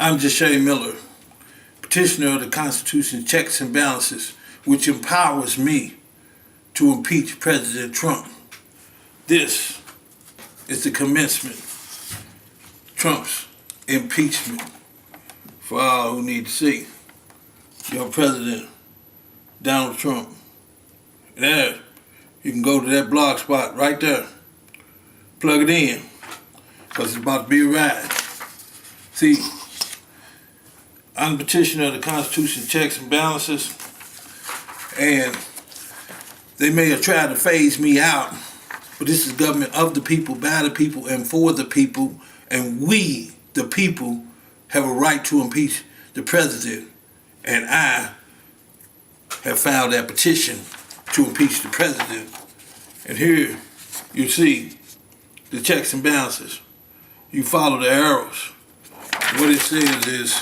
I'm Jesha Miller, petitioner of the Constitution Checks and Balances, which empowers me to impeach President Trump. This is the commencement, Trump's impeachment. For all who need to see, your President, Donald Trump. There, you can go to that blog spot right there, plug it in, because it's about to be a ride. See, I'm the petitioner of the Constitution Checks and Balances, and they may have tried to phase me out, but this is government of the people, by the people, and for the people, and we, the people, have a right to impeach the president, and I have filed that petition to impeach the president. And here you see the checks and balances. You follow the arrows. What it says is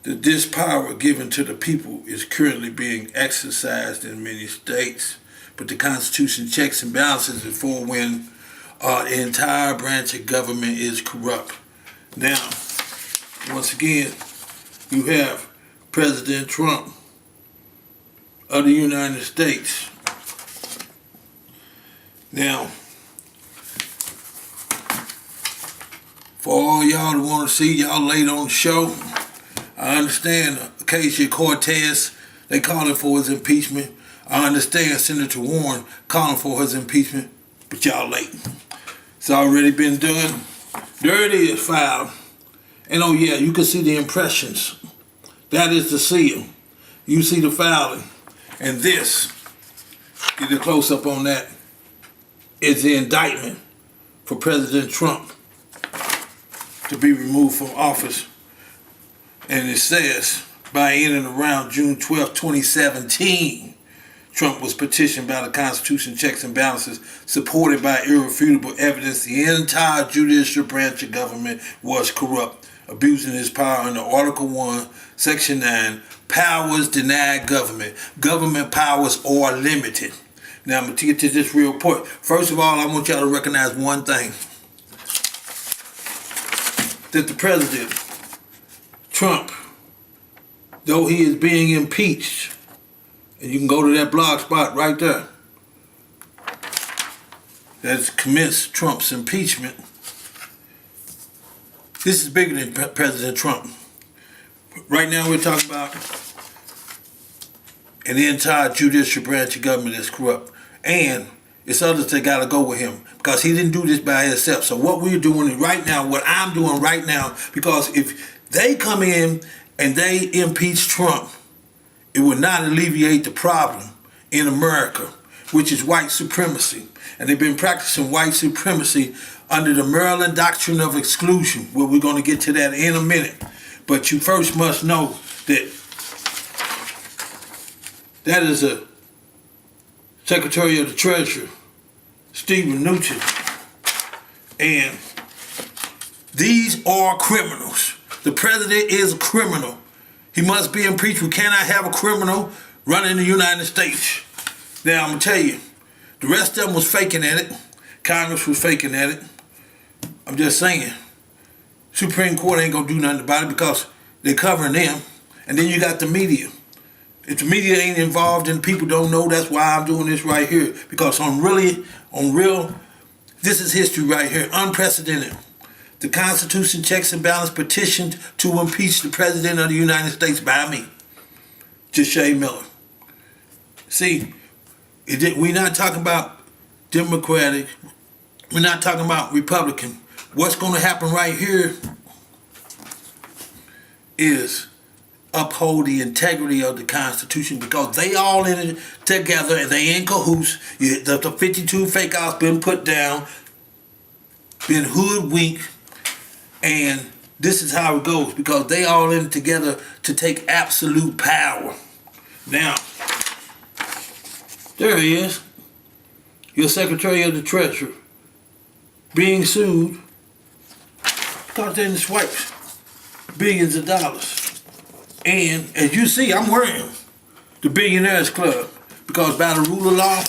that this power given to the people is currently being exercised in many states, but the Constitution checks and balances is for when the entire branch of government is corrupt. Now, once again, you have President Trump of the United States. Now, for all y'all that want to see y'all late on the show, I understand Ocasio-Cortez, they calling for his impeachment. I understand Senator Warren calling for his impeachment, but y'all late. It's already been done. There it is, filed. And oh yeah, you can see the impressions. That is the seal. You see the filing. And this, get a close-up on that, is the indictment for President Trump to be removed from office. And it says, by in and around June 12, 2017, Trump was petitioned by the Constitution Checks and Balances, supported by irrefutable evidence the entire judicial branch of government was corrupt, abusing his power under Article 1, Section 9, powers denied government. Government powers are limited. Now, I'm going to get to this real quick. First of all, I want y'all to recognize one thing. That the President, Trump, though he is being impeached, and you can go to that blog spot right there, that's commenced Trump's impeachment. This is bigger than President Trump. Right now we're talking about an entire judicial branch of government that's corrupt. And it's others that got to go with him because he didn't do this by himself. So what we're doing right now, what I'm doing right now, because if they come in and they impeach Trump, it will not alleviate the problem in America, which is white supremacy. And they've been practicing white supremacy under the Maryland Doctrine of Exclusion. Well, we're going to get to that in a minute. But you first must know that that is a Secretary of the Treasury, Stephen Mnuchin. And these are criminals. The president is a criminal. He must be impeached. We cannot have a criminal running the United States. Now, I'm going to tell you, the rest of them was faking at it. Congress was faking at it. I'm just saying, Supreme Court ain't going to do nothing about it because they're covering them. And then you got the media. If the media ain't involved and people don't know, that's why I'm doing this right here. Because on real, this is history right here, unprecedented. The Constitution Checks and Balances petitioned to impeach the President of the United States by me, Jesha Miller. See, we're not talking about Democratic, we're not talking about Republican. What's going to happen right here is uphold the integrity of the Constitution because they all in it together and they in cahoots. The 52 fake outs been put down, been hoodwinked, and this is how it goes because they all in it together to take absolute power. Now, there he is, your Secretary of the Treasury, being sued because they swiped billions of dollars. And as you see, I'm wearing the Billionaires Club because by the rule of law,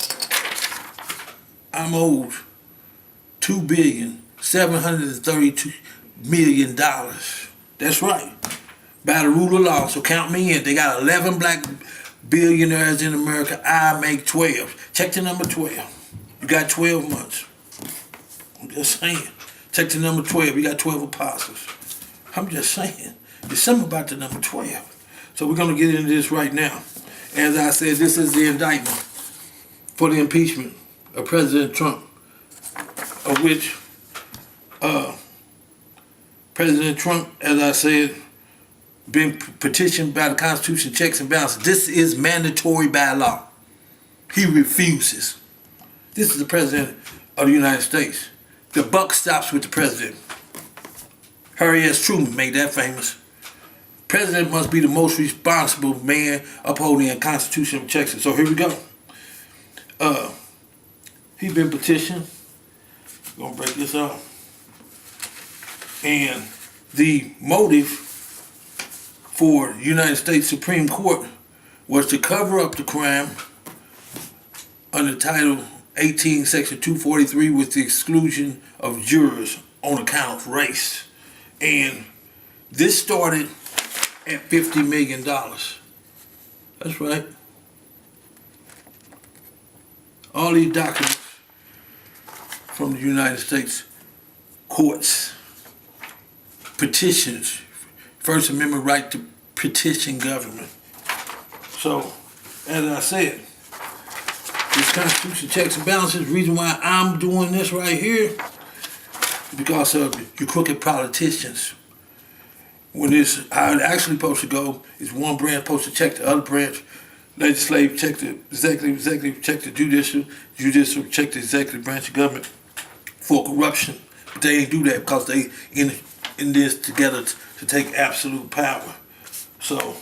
I'm owed $2,732,000,000 That's right. By the rule of law, so count me in. They got 11 black billionaires in America. I make 12. Check the number 12. You got 12 months. I'm just saying. Check the number 12. You got 12 apostles. I'm just saying. There's something about the number 12. So we're going to get into this right now. As I said, this is the indictment for the impeachment of President Trump, of which President Trump, as I said, been petitioned by the Constitution, checks and balances. This is mandatory by law. He refuses. This is the President of the United States. The buck stops with the President. Harry S. Truman made that famous. President must be the most responsible man upholding a constitutional checks. So here we go. He's been petitioned. We're gonna break this off. And the motive for the United States Supreme Court was to cover up the crime under Title 18, Section 243, with the exclusion of jurors on account of race. And this started at $50 million. That's right. All these documents from the United States courts, petitions, First Amendment right to petition government. So, as I said, this Constitution checks and balances, the reason why I'm doing this right here, because of you crooked politicians. When this, how it actually supposed to go, is one branch supposed to check the other branch, legislative check the executive check the judicial check the executive branch of government for corruption. But they ain't do that because they in this together to take absolute power. So,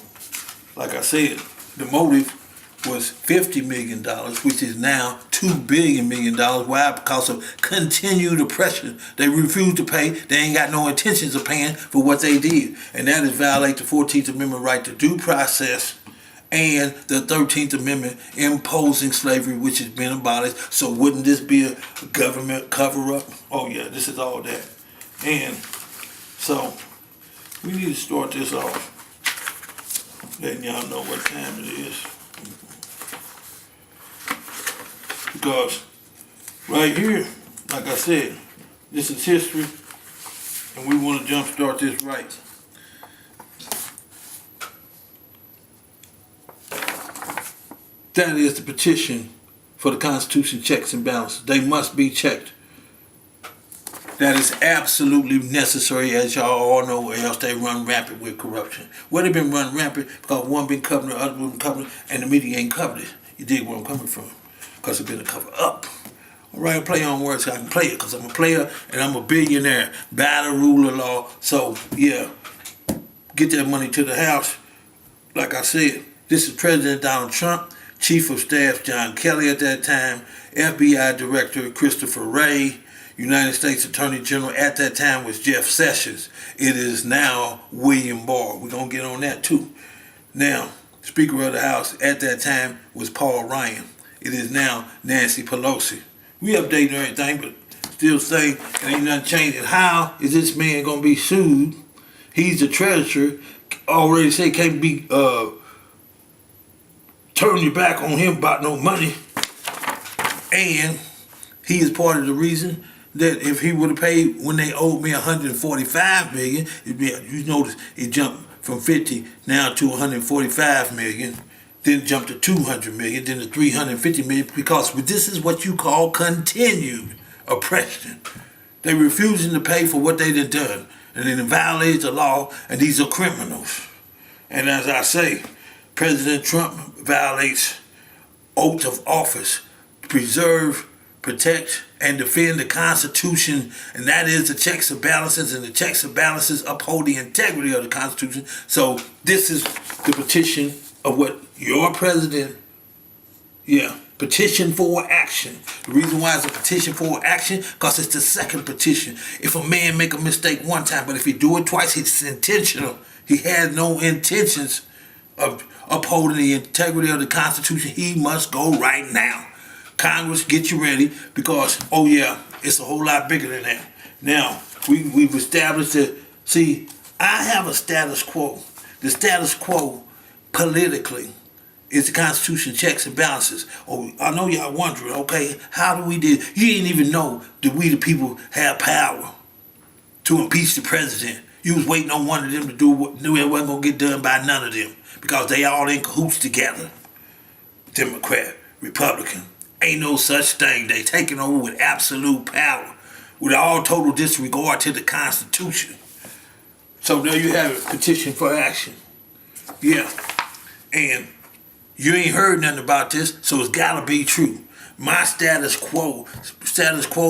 like I said, the motive was $50 million, which is now $2 billion. Why? Because of continued oppression. They refuse to pay. They ain't got no intentions of paying for what they did. And that is violate the 14th Amendment right to due process and the 13th Amendment imposing slavery, which has been abolished. So wouldn't this be a government cover-up? Oh yeah, this is all that. And so we need to start this off, letting y'all know what time it is. Because right here, like I said, this is history, and we want to jumpstart this right. That is the petition for the Constitution checks and balances. They must be checked. That is absolutely necessary, as y'all all know, or else they run rampant with corruption. Well, they've been running rampant because one been covering the other one covering, and the media ain't covered it. You dig where I'm coming from? Because it's been a cover up. All right, I play on words so I can play it because I'm a player and I'm a billionaire by the rule of law. So, yeah, get that money to the house. Like I said, this is President Donald Trump, Chief of Staff John Kelly at that time, FBI Director Christopher Wray, United States Attorney General at that time was Jeff Sessions. It is now William Barr. We're going to get on that too. Now, Speaker of the House at that time was Paul Ryan. It is now Nancy Pelosi. We updating everything, but still say it ain't nothing changing. How is this man going to be sued? He's the treasurer. Already say can't be turn your back on him about no money. And he is part of the reason that if he would have paid when they owed me $145 million, you notice it jumped from 50 now to 145 million, then jumped to 200 million, then to 350 million, because this is what you call continued oppression. They refusing to pay for what they done, and it violates the law, and these are criminals. And as I say, President Trump violates oath of office to preserve, protect, and defend the Constitution, and that is the checks and balances, and the checks and balances uphold the integrity of the Constitution. So this is the petition of what your president, petition for action. The reason why it's a petition for action, because it's the second petition. If a man make a mistake one time, but if he do it twice, it's intentional. He had no intentions of upholding the integrity of the Constitution. He must go right now. Congress, get you ready, because, it's a whole lot bigger than that. Now, we've established that, see, I have a status quo. The status quo politically is the Constitution checks and balances. Oh, I know y'all wondering, okay, how do we do? You didn't even know that we the people have power to impeach the president. You was waiting on one of them to do what knew it wasn't gonna get done by none of them because they all in cahoots together. Democrat, Republican, ain't no such thing. They taking over with absolute power, with all total disregard to the Constitution. So there you have it, petition for action. Yeah, and you ain't heard nothing about this, so it's gotta be true. My status quo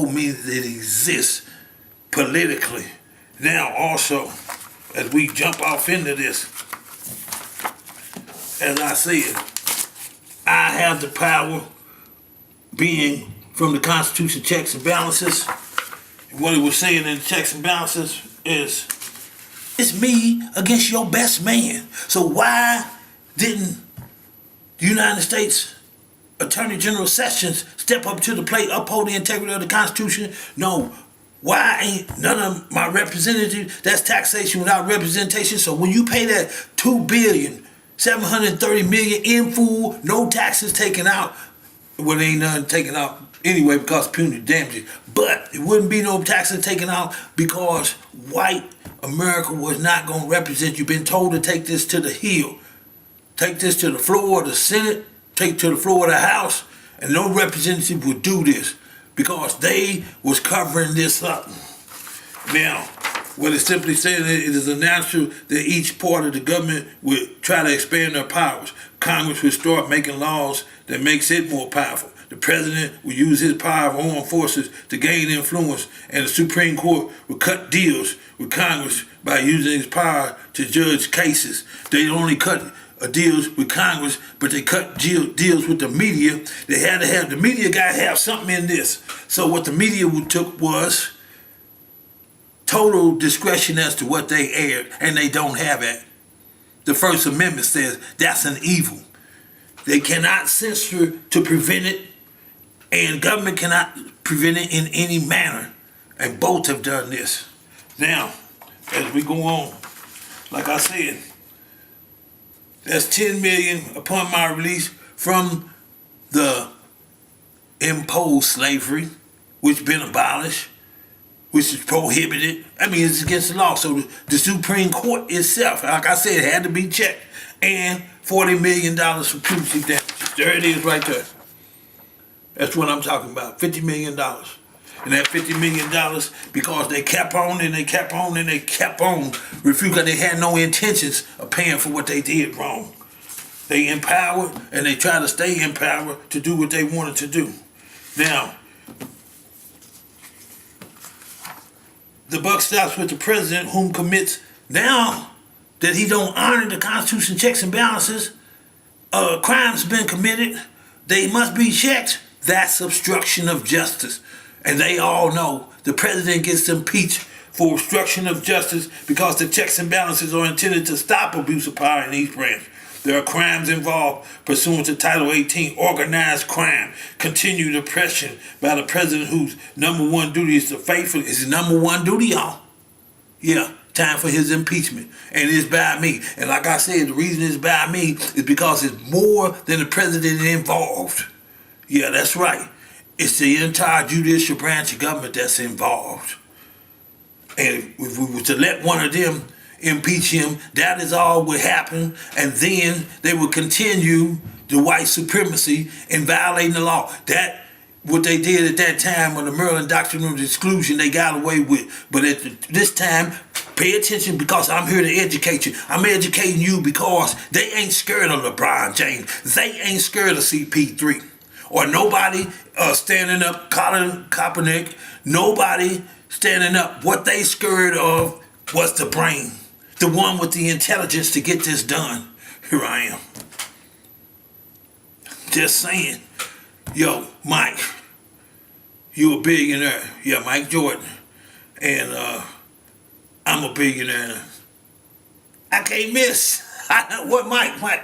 means it exists politically. Now also, as we jump off into this, as I said, I have the power being from the Constitution checks and balances. What it was saying in the checks and balances is, it's me against your best man. So why didn't the United States Attorney General Sessions step up to the plate, uphold the integrity of the Constitution? No. Why ain't none of my representatives? That's taxation without representation. So when you pay that $2,730,000,000 in full, no taxes taken out, well, there ain't nothing taken out anyway because of punitive damages. But it wouldn't be no taxes taken out because white America was not going to represent you. Been told to take this to the Hill, take this to the floor of the Senate, take it to the floor of the House, and no representative would do this because they was covering this up. Now, what it simply says, it is a natural that each part of the government would try to expand their powers. Congress would start making laws that makes it more powerful. The president would use his power of armed forces to gain influence, and the Supreme Court would cut deals with Congress by using his power to judge cases. They only cut deals with Congress, but they cut deals with the media. They had to have, the media got to have something in this. So what the media took was total discretion as to what they aired, and they don't have it. The First Amendment says that's an evil. They cannot censor to prevent it, and government cannot prevent it in any manner. And both have done this. Now, as we go on, like I said, that's $10 million upon my release from the imposed slavery, which been abolished, which is prohibited. I mean, it's against the law. So the Supreme Court itself, like I said, had to be checked. And $40 million for punitive damages. There it is right there. That's what I'm talking about, $50 million. And that $50 million, because they kept on and they kept on and they kept on refusing. They had no intentions of paying for what they did wrong. They empowered and they tried to stay empowered to do what they wanted to do. Now, the buck stops with the president, whom commits now that he don't honor the Constitution checks and balances. Crimes been committed, they must be checked. That's obstruction of justice. And they all know the president gets impeached for obstruction of justice because the checks and balances are intended to stop abuse of power in each branch. There are crimes involved pursuant to Title 18, organized crime, continued oppression by the president whose number one duty is to faithfully, is his number one duty, y'all. Yeah, time for his impeachment. And it's by me. And like I said, the reason it's by me is because it's more than the president involved. Yeah, that's right. It's the entire judicial branch of government that's involved. And if we were to let one of them impeach him, that is all would happen. And then they would continue the white supremacy and violating the law. That, what they did at that time on the Maryland Doctrine of Exclusion, they got away with. But at this time, pay attention because I'm here to educate you. I'm educating you because they ain't scared of LeBron James. They ain't scared of CP3. Or nobody standing up, Colin Kaepernick, nobody standing up. What they scared of was the brain, the one with the intelligence to get this done. Here I am. Just saying. Yo, Mike, you a billionaire. Yeah, Mike Jordan. And I'm a billionaire. I can't miss. What, Mike? What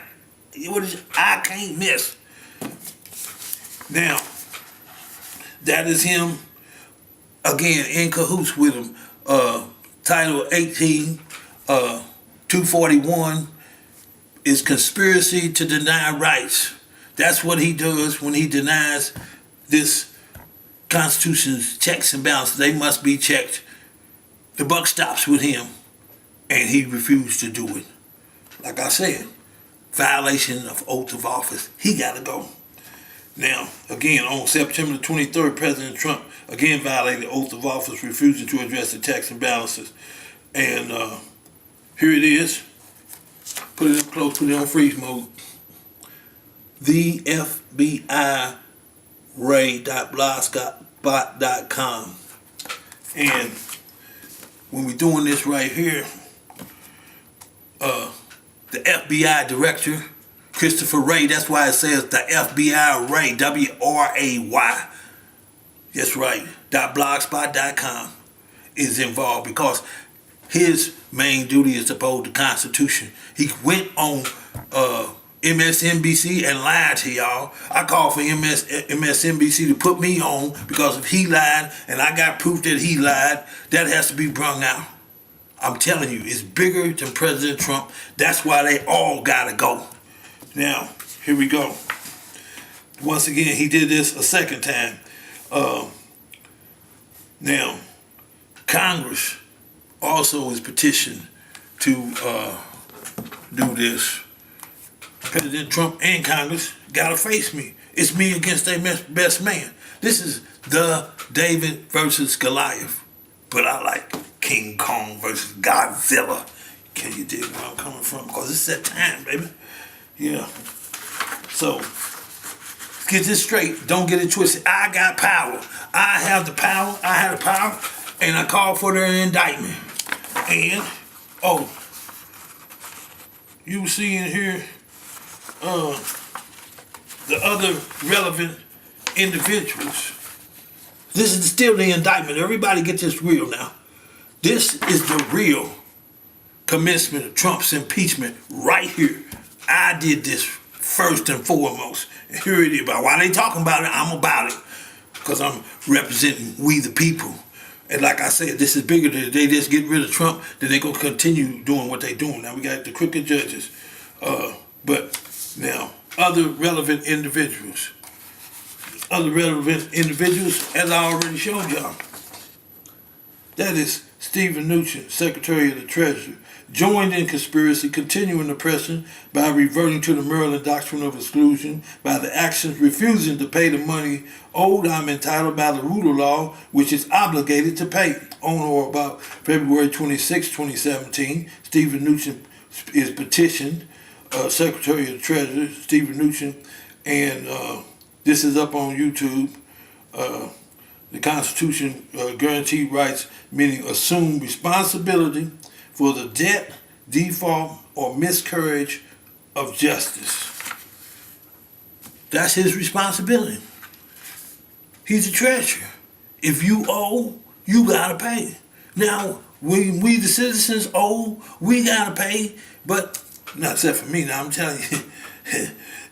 is it? I can't miss. Now, that is him, again, in cahoots with him. Title 18, 241 is conspiracy to deny rights. That's what he does when he denies this Constitution's checks and balances. They must be checked. The buck stops with him, and he refused to do it. Like I said, violation of oath of office. He got to go. Now, again, on September the 23rd, President Trump again violated the oath of office, refusing to address the checks and balances. And here it is. Put it up close, put it on freeze mode. The FBI ray.blogspot.com. And when we're doing this right here, the FBI director, Christopher Wray, that's why it says the FBI Ray, W-R-A-Y. That's right, .blogspot.com is involved because his main duty is to uphold the Constitution. He went on MSNBC and lied to y'all. I called for MSNBC to put me on because if he lied and I got proof that he lied, that has to be brung out. I'm telling you, it's bigger than President Trump. That's why they all gotta go. Now, here we go. Once again, he did this a second time. Now, Congress also is petitioned to do this. President Trump and Congress gotta face me. It's me against their best man. This is the David versus Goliath. But I like King Kong versus Godzilla. Can you dig where I'm coming from? Because it's that time, baby. Yeah. So, get this straight. Don't get it twisted. I got power. I have the power. I have the power. And I call for their indictment. And, you see in here, the other relevant individuals. This is still the indictment. Everybody get this real now. This is the real commencement of Trump's impeachment right here. I did this first and foremost. And here it is. But while they talking about it, I'm about it. Because I'm representing we the people. And like I said, this is bigger than they just get rid of Trump, then they're going to continue doing what they're doing. Now we got the crooked judges. But now, other relevant individuals. Other relevant individuals, as I already showed y'all. That is Stephen Mnuchin, Secretary of the Treasury, joined in conspiracy, continuing oppression by reverting to the Maryland doctrine of exclusion, by the actions refusing to pay the money owed I'm entitled by the rule of law, which is obligated to pay. On or about February 26, 2017, Stephen Mnuchin is petitioned, Secretary of the Treasury, Stephen Mnuchin, and this is up on YouTube. The Constitution guaranteed rights, meaning assume responsibility for the debt, default, or miscarriage of justice. That's his responsibility. He's a treasurer. If you owe, you gotta pay. Now, when we the citizens owe, we gotta pay, but not except for me. Now I'm telling you,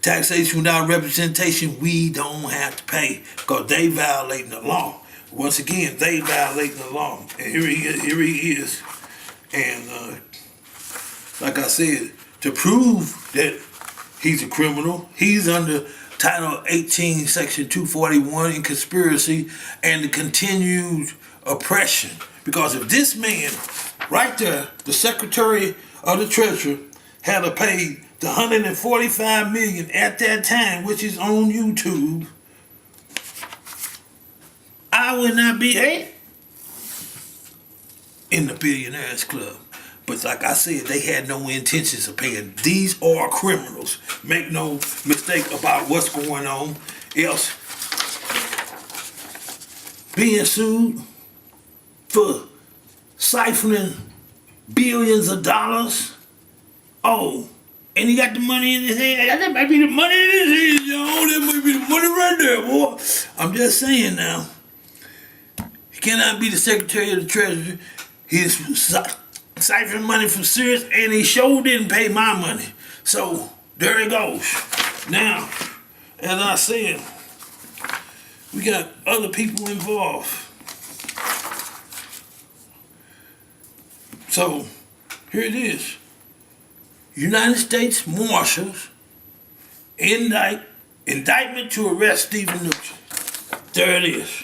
taxation without representation, we don't have to pay because they violating the law. Once again, they violating the law. And here he is. And like I said, to prove that he's a criminal, he's under Title 18, Section 241 in conspiracy and the continued oppression. Because if this man, right there, the Secretary of the Treasury, had to pay the $145 million at that time, which is on YouTube, I would not be in the Billionaires Club. But like I said, they had no intentions of paying. These are criminals. Make no mistake about what's going on. Else, being sued for siphoning billions of dollars. Oh, and he got the money in his hand. That might be the money in his hand, y'all. That might be the money right there, boy. I'm just saying now. He cannot be the Secretary of the Treasury. He's siphoning money from Sirius, and he sure didn't pay my money. So, there it goes. Now, as I said, we got other people involved. So, here it is. United States Marshals indictment to arrest Stephen Nugent. There it is.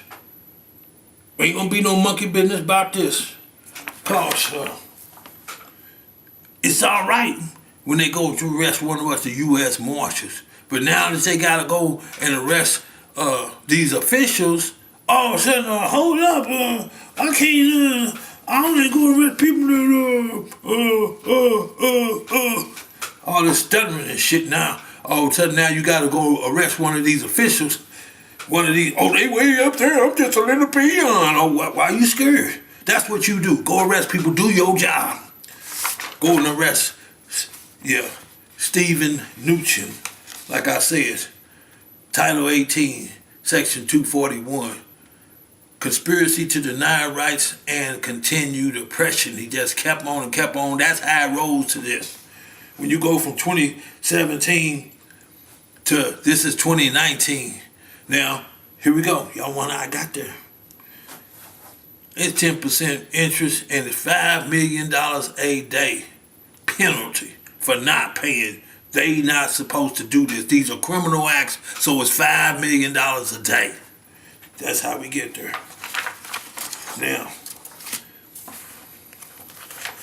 Ain't gonna be no monkey business about this. Cause it's all right when they go to arrest one of us, the U.S. Marshals. But now that they gotta go and arrest these officials, all of a sudden, hold up, I can't, I only go arrest people that, all this stuttering and shit now. All of a sudden now you gotta go arrest one of these officials. One of these, they way up there, I'm just a little peon. Oh, why are you scared? That's what you do. Go arrest people, do your job. Go and arrest, Stephen Nugent. Like I said, Title 18, Section 241. Conspiracy to deny rights and continued oppression. He just kept on and kept on. That's how it rose to this. When you go from 2017 to this is 2019. Now, here we go. Y'all want I got there. It's 10% interest and it's $5 million a day penalty for not paying. They not supposed to do this. These are criminal acts, so it's $5 million a day. That's how we get there. Now,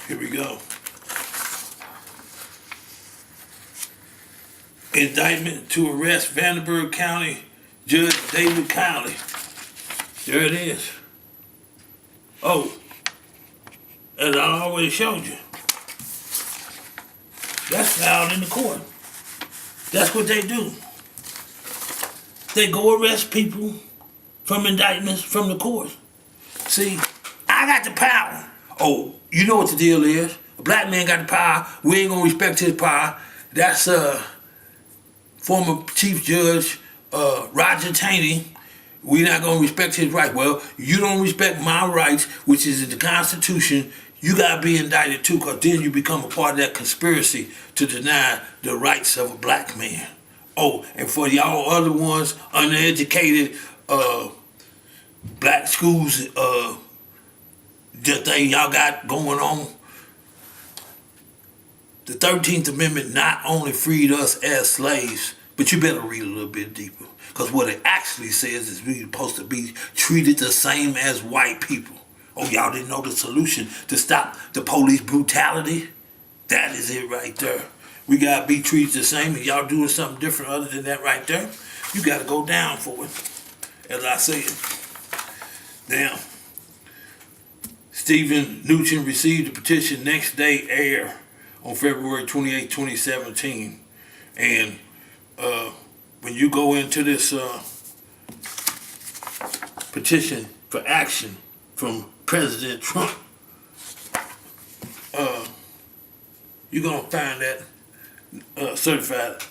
here we go. Indictment to arrest Vanderburgh County Judge David Cowley. There it is. Oh, as I always showed you, that's filed in the court. That's what they do. They go arrest people from indictments from the court. See, I got the power. Oh, you know what the deal is. A black man got the power. We ain't gonna respect his power. That's former Chief Judge Roger Taney. We not gonna respect his rights. Well, you don't respect my rights, which is in the Constitution. You gotta be indicted too, because then you become a part of that conspiracy to deny the rights of a black man. Oh, and for y'all other ones, uneducated, black schools, the thing y'all got going on, the 13th Amendment not only freed us as slaves, but you better read a little bit deeper. Because what it actually says is we're supposed to be treated the same as white people. Oh, y'all didn't know the solution to stop the police brutality? That is it right there. We gotta be treated the same, and y'all doing something different other than that right there, you gotta go down for it, as I said. Now, Stephen Nugent received the petition next day air on February 28, 2017. And when you go into this petition for action from President Trump, you're gonna find that certified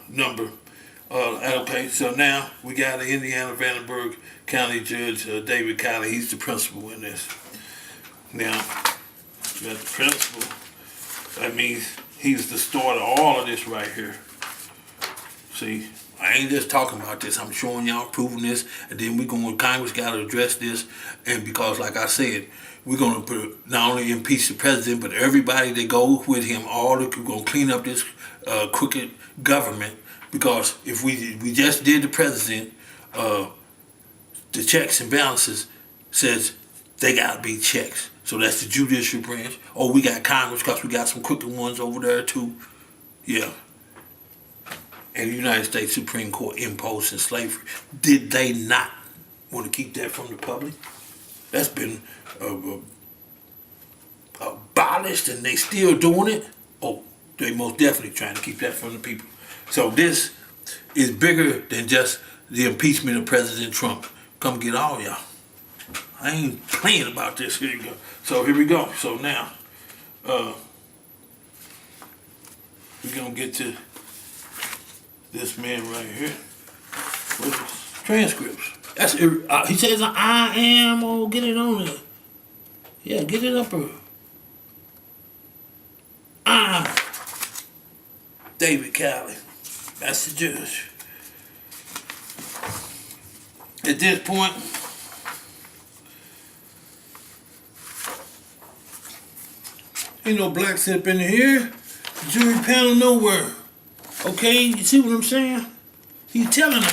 number. Okay, so now we got an Indiana Vanderburgh County Judge David Cowley. He's the principal in this. Now, you got the principal. That means he's the start of all of this right here. See, I ain't just talking about this. I'm showing y'all, proving this, and then Congress got to address this. And because, like I said, we're going to not only impeach the president, but everybody that goes with him. We're going to clean up this crooked government. Because if we just did the president, the checks and balances says they got to be checks. So that's the judicial branch. Oh, we got Congress because we got some crooked ones over there too. Yeah. And the United States Supreme Court imposing slavery. Did they not want to keep that from the public? That's been abolished and they still doing it. Oh, they most definitely trying to keep that from the people. So this is bigger than just the impeachment of President Trump. Come get all y'all. I ain't playing about this. Here you go. So here we go. So now, we're gonna get to this man right here with his transcripts. That's he says I am. Oh, get it on there. Yeah, get it up there. I'm David Cowley. That's the judge. At this point, ain't no blacks up in here. Jury panel nowhere. Okay, you see what I'm saying? He's telling them.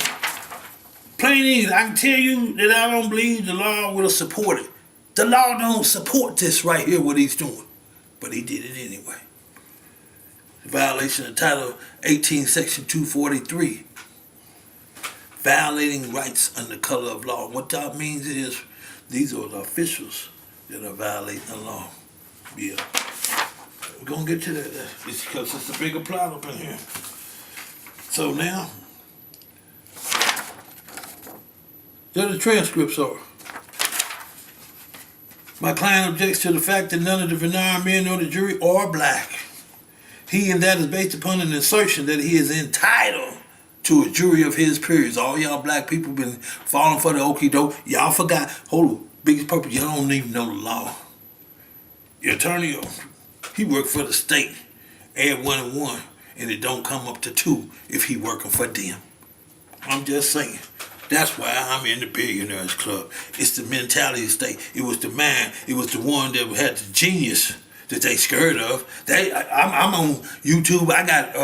Plain English, I can tell you that I don't believe the law will support it. The law don't support this right here, what he's doing. But he did it anyway. Violation of Title 18, Section 243. Violating rights under color of law. What that means is these are the officials that are violating the law. Yeah. We're going to get to that. It's because it's a bigger plot up in here. So now, there the transcripts are. My client objects to the fact that none of the veneer men or the jury are black. He and that is based upon an assertion that he is entitled to a jury of his peers. All y'all black people been falling for the okie doke. Y'all forgot. Hold on. Biggest purpose, y'all don't even know the law. Your attorney, he worked for the state. Add 1 and 1, and it don't come up to 2 if he working for them. I'm just saying. That's why I'm in the Billionaires Club. It's the mentality of the state. It was the man. It was the one that had the genius that they scared of. I'm on YouTube. I got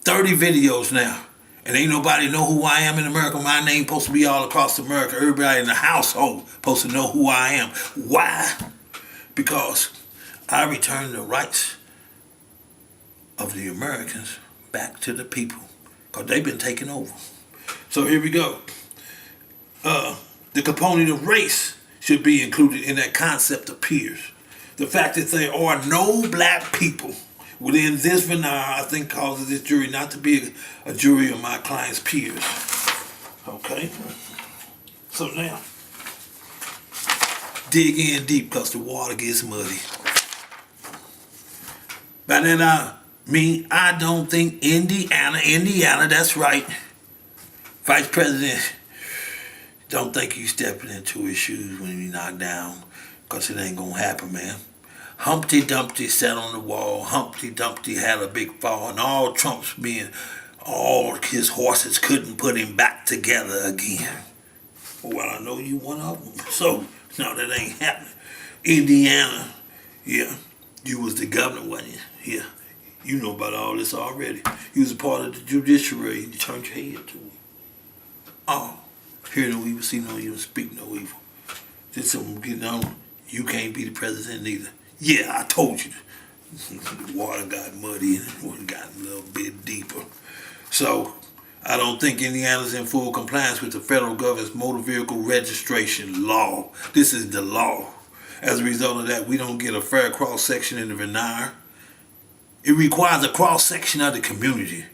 30 videos now. And ain't nobody know who I am in America. My name supposed to be all across America. Everybody in the household supposed to know who I am. Why? Because I return the rights of the Americans back to the people. Because they've been taken over. So here we go. The component of race should be included in that concept of peers. The fact that there are no black people within this veneer, I think, causes this jury not to be a jury of my client's peers. Okay? So now, dig in deep because the water gets muddy. By that I mean, I don't think Indiana, that's right. Vice President, don't think you stepping into his shoes when you knock down, because it ain't gonna happen, man. Humpty Dumpty sat on the wall. Humpty Dumpty had a big fall, and all Trump's being, all his horses couldn't put him back together again. Well, I know you one of them, so no, that ain't happening. Indiana, yeah, you was the governor, wasn't you? Yeah, you know about all this already. You was a part of the judiciary, and you turned your head to it. Oh, hear no evil, see no evil, speak no evil. Just something getting on. You can't be the president either. Yeah, I told you. The water got muddy and the water got a little bit deeper. So, I don't think Indiana's in full compliance with the federal government's motor vehicle registration law. This is the law. As a result of that, we don't get a fair cross-section in the veneer. It requires a cross-section of the community.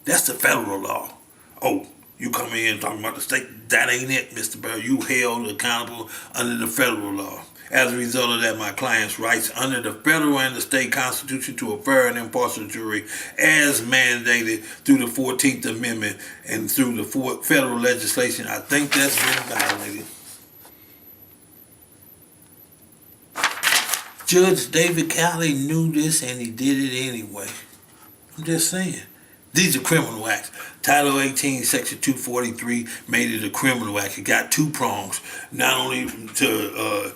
That's the federal law. Oh, you come in and talking about the state, that ain't it, Mr. Burr. You held accountable under the federal law. As a result of that, my client's rights under the federal and the state constitution to a fair and impartial jury as mandated through the 14th Amendment and through the federal legislation, I think that's been violated. Judge David Cowley knew this and he did it anyway. I'm just saying. These are criminal acts. Title 18, Section 243 made it a criminal act. It got 2 prongs. Not only to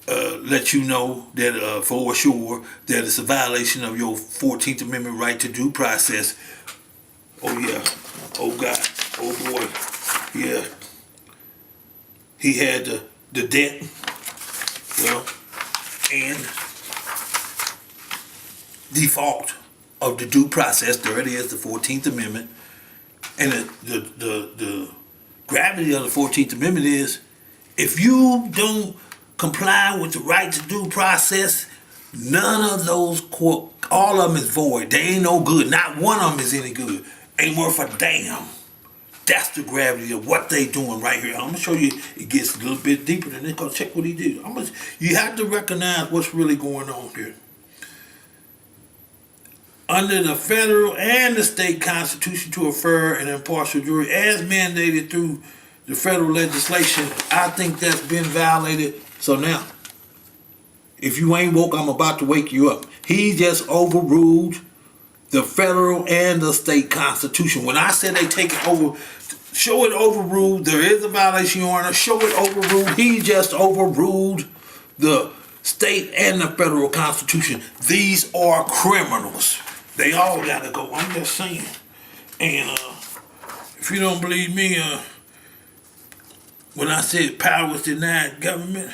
let you know that for sure that it's a violation of your 14th Amendment right to due process. Oh yeah. Oh God. Oh boy. Yeah. He had the debt. Well, and default of the due process. There it is, the 14th Amendment. And the gravity of the 14th Amendment is, if you don't comply with the right to due process, none of those, all of them is void. They ain't no good. Not one of them is any good. Ain't worth a damn. That's the gravity of what they doing right here. I'm going to show you, it gets a little bit deeper than this, because check what he did. You have to recognize what's really going on here. Under the federal and the state constitution to a fair and impartial jury, as mandated through the federal legislation, I think that's been violated. So now, if you ain't woke, I'm about to wake you up. He just overruled the federal and the state constitution. When I said they take it over, show it overruled, there is a violation, Your Honor, show it overruled. He just overruled the state and the federal constitution. These are criminals. They all gotta go. I'm just saying. And if you don't believe me, when I said power was denied government,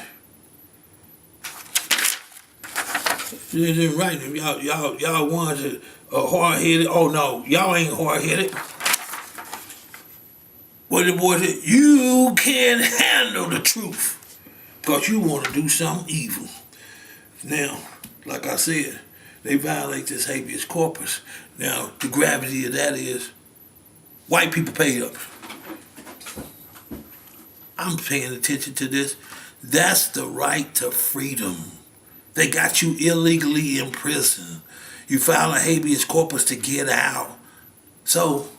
it isn't right. Y'all ones that are hard-headed. Oh no, y'all ain't hard-headed. What the boy said, you can't handle the truth because you want to do something evil. Now, like I said, they violate this habeas corpus. Now, the gravity of that is white people paid up. I'm paying attention to this. That's the right to freedom. They got you illegally in prison. You file a habeas corpus to get out. So,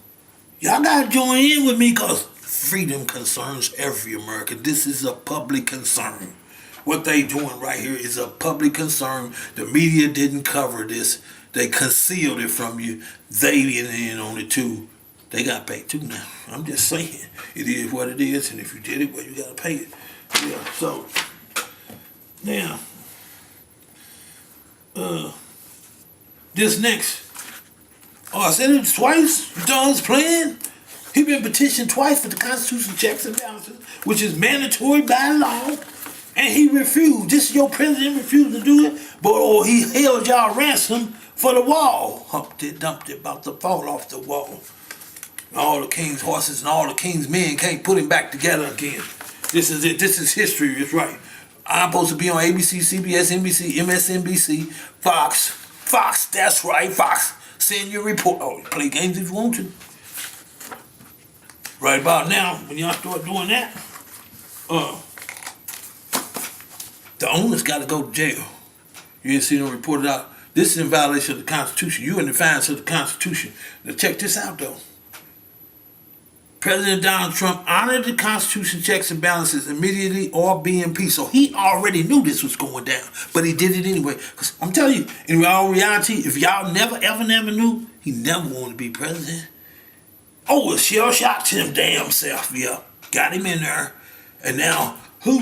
y'all gotta join in with me because freedom concerns every American. This is a public concern. What they doing right here is a public concern. The media didn't cover this. They concealed it from you. They in on it too. They got paid too now. I'm just saying. It is what it is, and if you did it, well, you gotta pay it. Yeah, so now this next. Oh, I said it twice. Don's playing. He been petitioned twice for the Constitution checks and balances, which is mandatory by law, and he refused. This is your president refused to do it, but he held y'all ransom for the wall. Humped it, dumped it, about to fall off the wall. All the king's horses and all the king's men can't put him back together again. This is it. This is history. It's right. I'm supposed to be on ABC, CBS, NBC, MSNBC, Fox. Fox, that's right, Fox. Send your report. Oh, play games if you want to. Right about now, when y'all start doing that, the owners got to go to jail. You didn't see them reported out. This is in violation of the Constitution. You in defiance of the Constitution. Now check this out, though. President Donald Trump honored the Constitution checks and balances immediately or be impeached. So he already knew this was going down, but he did it anyway. Because I'm telling you, in all reality, if y'all never knew, he never wanted to be president. Oh, it shell shot to him damn self, yeah. Got him in there. And now, no.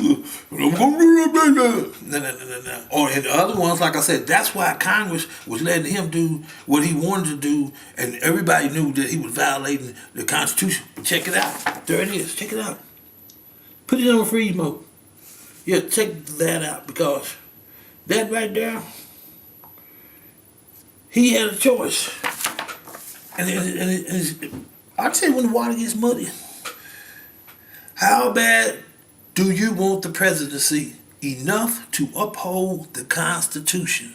Oh, and the other ones, like I said, that's why Congress was letting him do what he wanted to do, and everybody knew that he was violating the Constitution. But check it out. There it is. Check it out. Put it on freeze mode. Yeah, check that out, because that right there, he had a choice. And I'd say when the water gets muddy, how bad do you want the presidency? Enough to uphold the Constitution.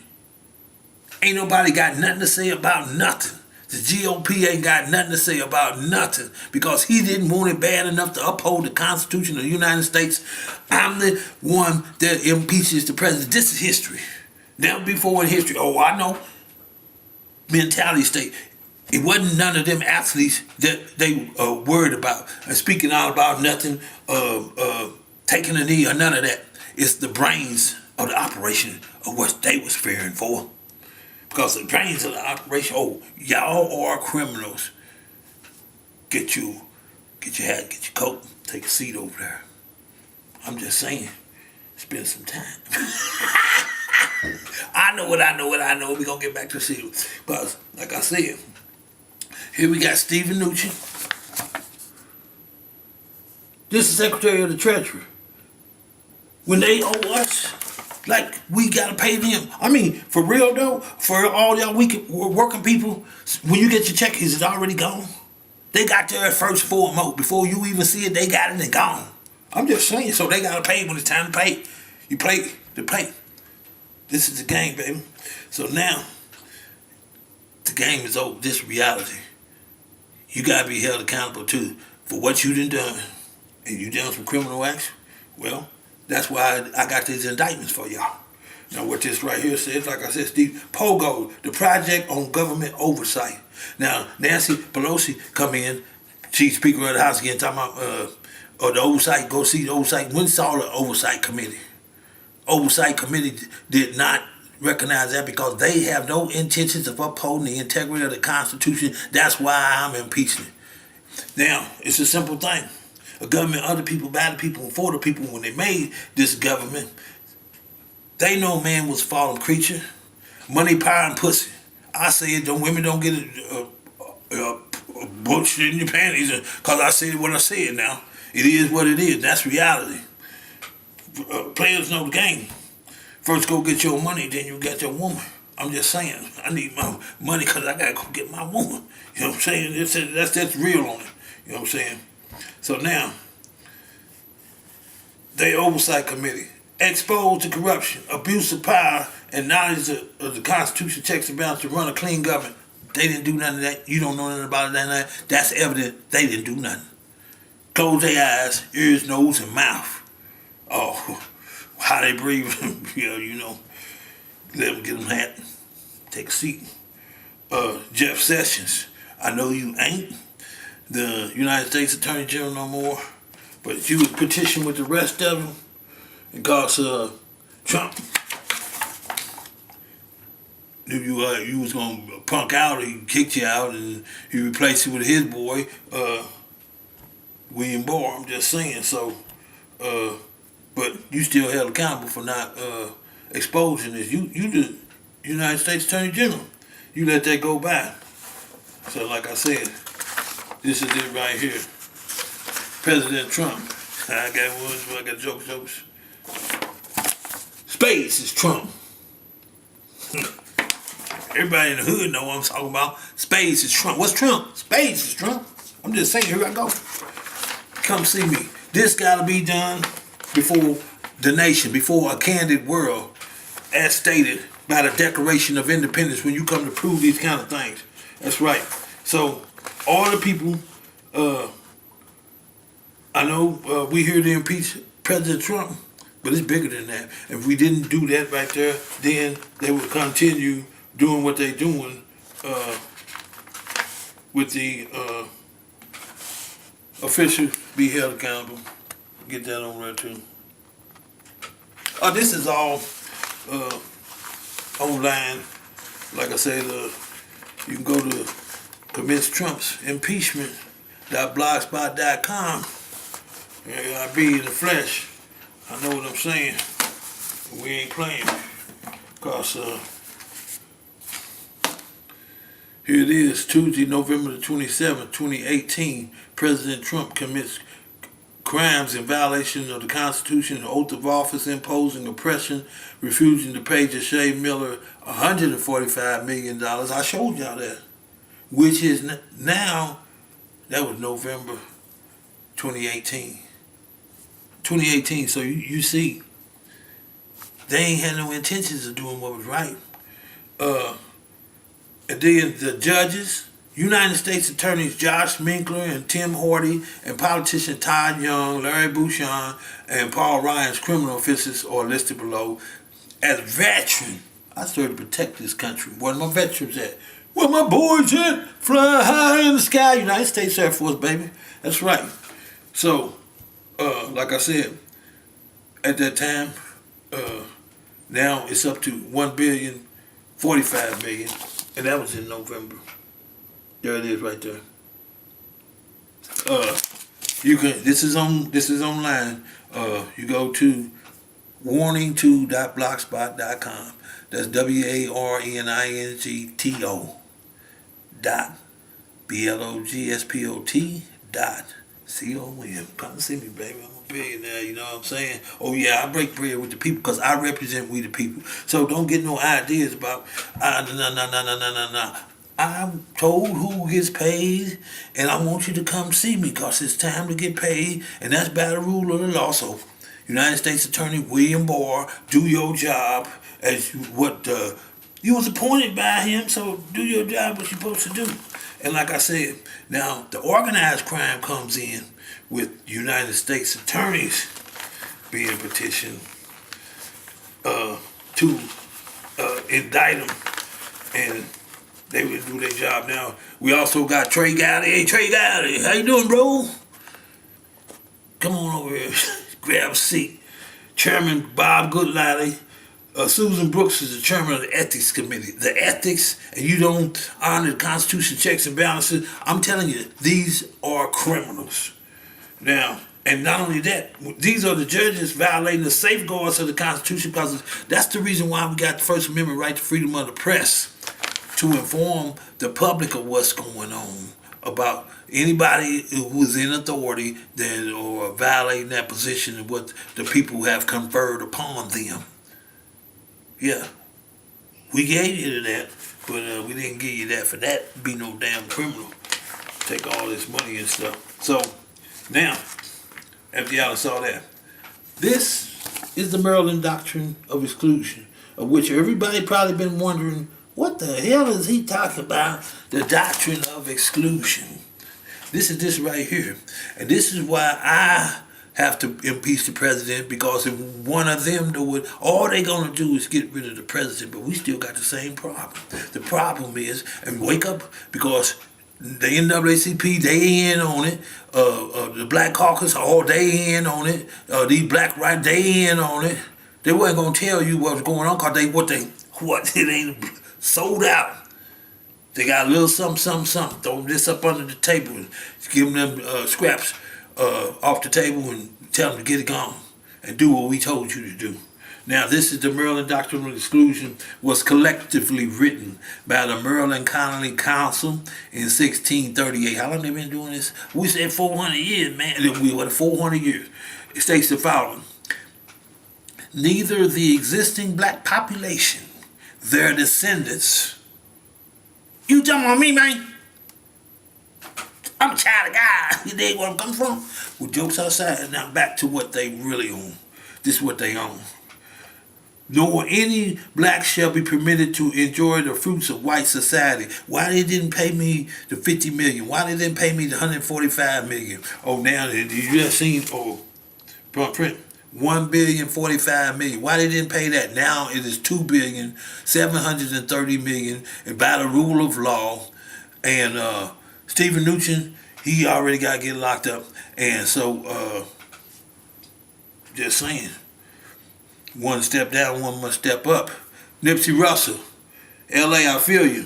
Ain't nobody got nothing to say about nothing. The GOP ain't got nothing to say about nothing because he didn't want it bad enough to uphold the Constitution of the United States. I'm the one that impeaches the president. This is history. Never before in history. Oh, I know. Mentality state. It wasn't none of them athletes that they worried about. Speaking all about nothing, taking a knee or none of that. It's the brains of the operation of what they was fearing for. Because the brains of the operation, oh, y'all are criminals. Get your hat, get your coat, take a seat over there. I'm just saying, spend some time. I know what I know. We're going to get back to see it. But like I said, here we got Stephen Mnuchin. This is Secretary of the Treasury. When they owe us, like we gotta pay them. I mean, for real though, for all y'all working people, when you get your check, is it already gone? They got there at first foremost. Before you even see it, they got it and gone. I'm just saying, so they gotta pay when it's time to pay. You play to pay. This is the game, baby. So now, the game is over. This reality. You gotta be held accountable too for what you done. And you done some criminal action. Well, that's why I got these indictments for y'all. Now what this right here says, like I said, Steve, POGO, the Project on Government Oversight. Now Nancy Pelosi come in, she's Speaker of the House again, talking about the oversight, go see the oversight. When saw the oversight committee? Oversight committee did not recognize that because they have no intentions of upholding the integrity of the Constitution. That's why I'm impeaching it. Now, it's a simple thing. A government, other people, by the people, and for the people, when they made this government, They know man was a fallen creature. Money, power, and pussy. I say it, women don't get a butch in your panties because I said what I said now. It is what it is. That's reality. Players know the game. First go get your money, then you get your woman. I'm just saying, I need my money because I gotta go get my woman. You know what I'm saying? That's real on it. You know what I'm saying? So now, the Oversight Committee exposed to corruption, abuse of power, and knowledge of the Constitution, checks and balances to run a clean government. They didn't do none of that. You don't know nothing about it. That's evident. They didn't do nothing. Close their eyes, ears, nose, and mouth. Oh, how they breathe, you know. Let them get them hat. Take a seat. Jeff Sessions, I know you ain't the United States Attorney General no more, but you would petition with the rest of them because Trump knew you was gonna punk out. He kicked you out and he replaced you with his boy, William Barr. I'm just saying. So, but you still held accountable for not exposing this. You the United States Attorney General. You let that go by. So like I said, this is it right here. President Trump. I got one, I got jokes. Space is Trump. Everybody in the hood know what I'm talking about. Space is Trump. What's Trump? Space is Trump. I'm just saying, here I go. Come see me. This gotta be done before the nation, before a candid world, as stated by the Declaration of Independence, when you come to prove these kind of things. That's right. So, all the people, I know we here to impeach President Trump, but it's bigger than that. If we didn't do that right there, then they would continue doing what they're doing with the officials be held accountable. Get that on there too. This is all online. Like I said, you can go to Commence Trump's Impeachment.blogspot.com. I be in the flesh. I know what I'm saying. We ain't playing. Because here it is, Tuesday, November the 27th, 2018. President Trump commits crimes in violation of the Constitution, oath of office, imposing oppression, refusing to pay Jesha Miller $145 million. I showed y'all that. Which is now, that was November 2018. 2018, so you see, they ain't had no intentions of doing what was right. And then the judges, United States Attorneys Josh Minkler and Tim Horty, and politician Todd Young, Larry Bouchon, and Paul Ryan's criminal officers are listed below. As veteran, I serve to protect this country. Where my veterans at? Where my boys at? Fly high in the sky. United States Air Force, baby. That's right. So, like I said, at that time, now it's up to $1.045 billion, and that was in November. There it is, right there. You can. This is online. You go to warning2.blogspot.com. That's WARNINGTO BLOGSPOT.com. Come see me, baby. I'm a billionaire, you know what I'm saying? Oh yeah, I break bread with the people because I represent we the people. So don't get no ideas about no. I'm told who gets paid, and I want you to come see me because it's time to get paid, and that's by the rule of the law. So, United States Attorney William Barr, do your job as what you was appointed by him. So do your job, what you're supposed to do. And like I said, now the organized crime comes in with United States attorneys being petitioned to indict them, and they would do their job. Now, we also got Trey Gowdy. Hey, Trey Gowdy, how you doing, bro? Come on over here, grab a seat. Chairman Bob Goodlatte. Susan Brooks is the chairman of the Ethics Committee. The ethics, and you don't honor the Constitution, checks and balances. I'm telling you, these are criminals. Now, And not only that, these are the judges violating the safeguards of the Constitution, because that's the reason why we got the First Amendment right to freedom of the press, to inform the public of what's going on about anybody who's in authority that or violating that position of what the people have conferred upon them. Yeah, we gave you that, but we didn't give you that for that. Be no damn criminal. Take all this money and stuff. So now, after y'all saw that, this is the Maryland Doctrine of Exclusion, of which everybody probably been wondering, what the hell is he talking about? The Doctrine of Exclusion. This is this right here. And this is why I have to impeach the president, because if one of them do it, all they're going to do is get rid of the president, but we still got the same problem. The problem is, and wake up, because the NAACP, they in on it. The Black Caucus, they in on it. These black right, they in on it. They wasn't gonna tell you what was going on, cause it ain't sold out. They got a little something. Throw this up under the table and give them scraps off the table and tell them to get it gone and do what we told you to do. Now, this is the Maryland Doctrine of Exclusion, was collectively written by the Maryland Colony Council in 1638. How long they been doing this? We said 400 years, man. We were 400 years. It states the following: neither the existing black population, their descendants. You talking about me, man? I'm a child of God. You dig where I'm coming from? Well, jokes aside, now back to what they really own. This is what they own. Nor any black shall be permitted to enjoy the fruits of white society. Why they didn't pay me the $50 million? Why they didn't pay me the $145 million? Oh, now you just seen print $1,045 million. Why they didn't pay that? Now it is $2,730 million, and by the rule of law. And Stephen Mnuchin, he already got to get locked up. And so, just saying. One step down, one must step up. Nipsey Russell, LA, I feel you.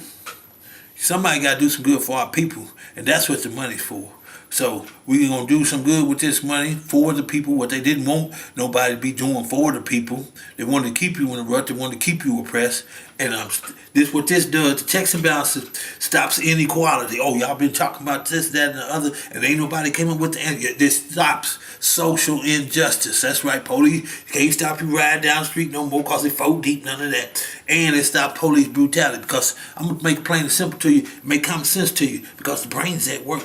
Somebody got to do some good for our people, and that's what the money's for. So we're going to do some good with this money for the people, what they didn't want nobody to be doing for the people. They wanted to keep you in a rut. They wanted to keep you oppressed. And what this does, the checks and balances stops inequality. Oh, y'all been talking about this, that, and the other, and ain't nobody came up with the answer. This stops social injustice. That's right, police can't stop you riding down the street no more because they 4 deep, none of that. And it stops police brutality, because I'm going to make it plain and simple to you, make common sense to you, because the brain's at work.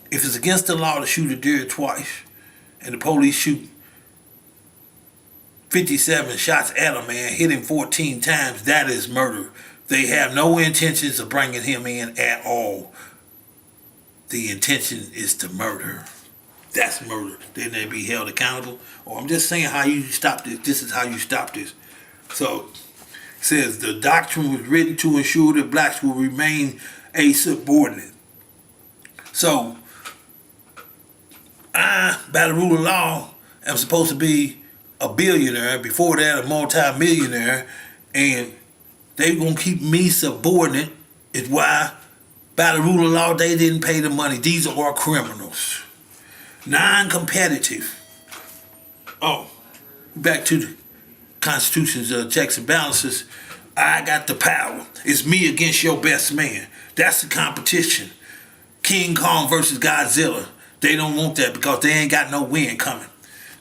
If it's against the law to shoot a deer twice, and the police shoot 57 shots at a man, hit him 14 times, that is murder. They have no intentions of bringing him in at all. The intention is to murder. That's murder. Then they be held accountable. Or I'm just saying how you stop this. This is how you stop this. So, it says the doctrine was written to ensure that blacks will remain a subordinate. So, by the rule of law, I'm supposed to be a billionaire, before that a multi-millionaire, and they gonna keep me subordinate, is why, by the rule of law, they didn't pay the money. These are criminals. Non-competitive. Oh, back to the Constitution's checks and balances. I got the power. It's me against your best man. That's the competition. King Kong versus Godzilla. They don't want that because they ain't got no win coming.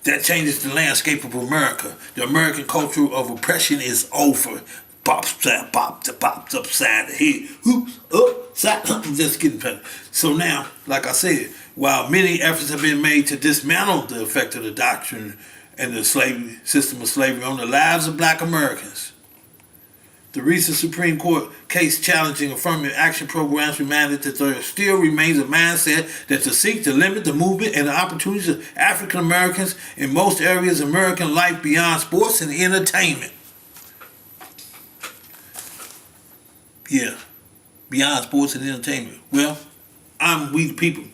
That changes the landscape of America. The American culture of oppression is over. Upside the head. Oops, upside. I'm just getting better. So now, like I said, while many efforts have been made to dismantle the effect of the doctrine and the slavery system of slavery on the lives of black Americans, the recent Supreme Court case challenging affirmative action programs reminded that there still remains a mindset that to seek to limit the movement and the opportunities of African Americans in most areas of American life beyond sports and entertainment. Yeah, beyond sports and entertainment. Well, we the people.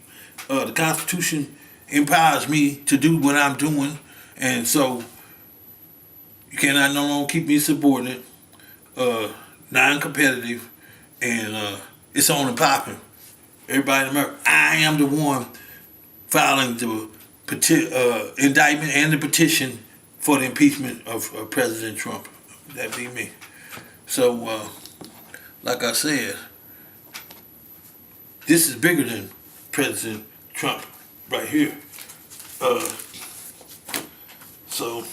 The Constitution empowers me to do what I'm doing, and so you cannot no longer keep me subordinate, non-competitive, and it's on and popping. Everybody in America, I am the one filing the indictment and the petition for the impeachment of President Trump. That'd be me. So, like I said, this is bigger than President Trump right here. So,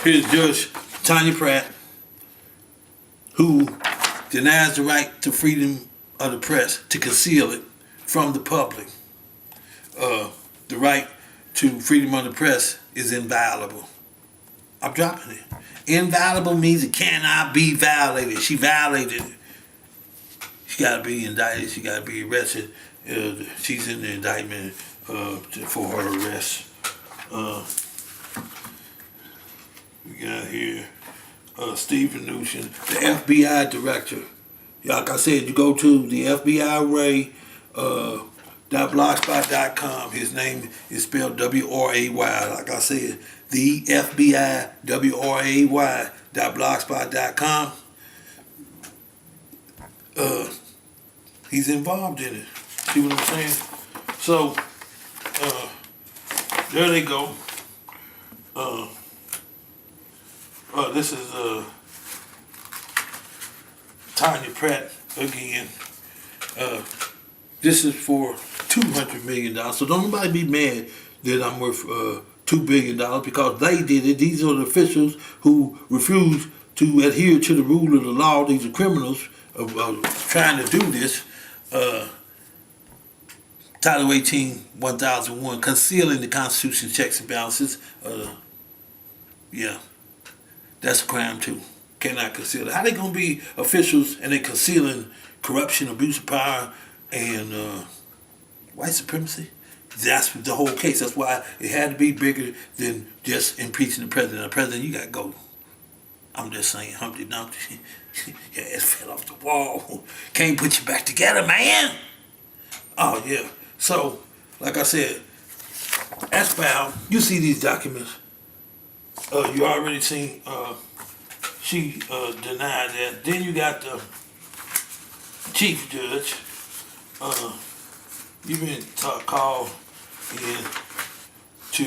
here's Judge Tanya Pratt, who denies the right to freedom of the press, to conceal it from the public. The right to freedom of the press is inviolable. I'm dropping it. Inviolable means it cannot be violated. She violated it. She got to be indicted. She got to be arrested. She's in the indictment for her arrest. We got here Stephen Mnuchin, the FBI director. Like I said, you go to the FBI Ray .blogspot.com. His name is spelled W-R-A-Y. Like I said, the FBI W-R-A-Y .blogspot.com. He's involved in it. See what I'm saying? So, there they go. This is Tanya Pratt again. This is for $200 million. So don't nobody be mad that I'm worth $2 billion because they did it. These are the officials who refuse to adhere to the rule of the law. These are criminals of trying to do this. Title 18, 1001, concealing the Constitution, checks and balances. Yeah, that's a crime too. Cannot conceal it. How they gonna be officials and they concealing corruption, abuse of power, and white supremacy? That's the whole case. That's why it had to be bigger than just impeaching the president. The president, you gotta go. I'm just saying, Humpty Dumpty, your ass fell off the wall. Can't put you back together, man. Oh yeah. So, like I said, as found, you see these documents. You already seen. She denied that. Then you got the chief judge. You've been called in to